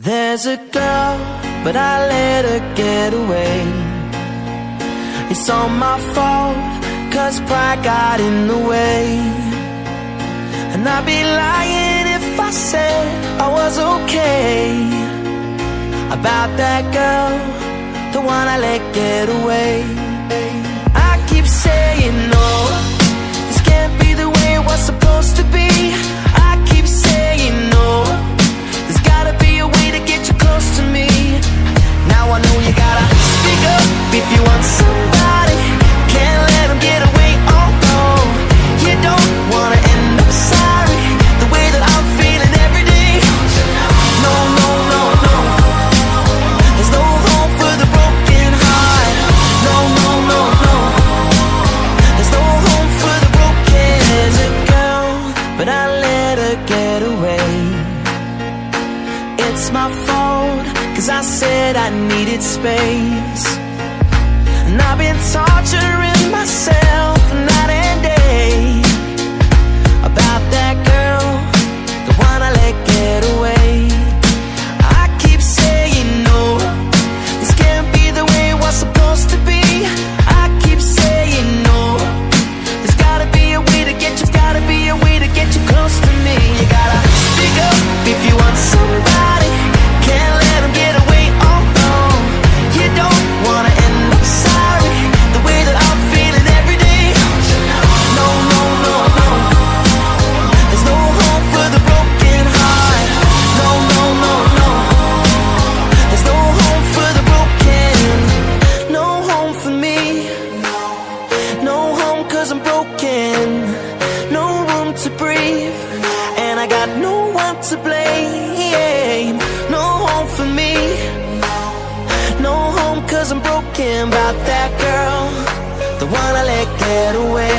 There's a girl, but I let her get away. It's all my fault, cause pride got in the way. And I'd be lying if I said I was okay about that girl, the one I let get away. I keep saying no, this can't be the way it was supposed to be. I keep saying no, there's gotta be a way to get you close to me. Now I know you gotta speak up if you want somebody. Can't let them get away, oh no. You don't wanna end up sorry, the way that I'm feeling every day. No, no, no, no, there's no hope for the broken heart. No, no, no, no, there's no hope for the broken. There's a girl, but I let her get away. It's my fault, cause I said I needed space. And I've been torturing myself night and day about that girl, the one I let get away. I keep saying no, this can't be the way it was supposed to be. I keep saying no, there's gotta be a way to get you, gotta be a way to get you close to me. You gotta speak up if you want somebody. Can't let them get away, oh no. You don't wanna end up sorry, the way that I'm feeling every day. No, no, no, no, there's no hope for the broken heart. No, no, no, no, there's no hope for the broken. No home for me, no home cause I'm broken. No room to breathe, and I got no one to blame. No home for me, no home cause I'm broken about that girl, the one I let get away.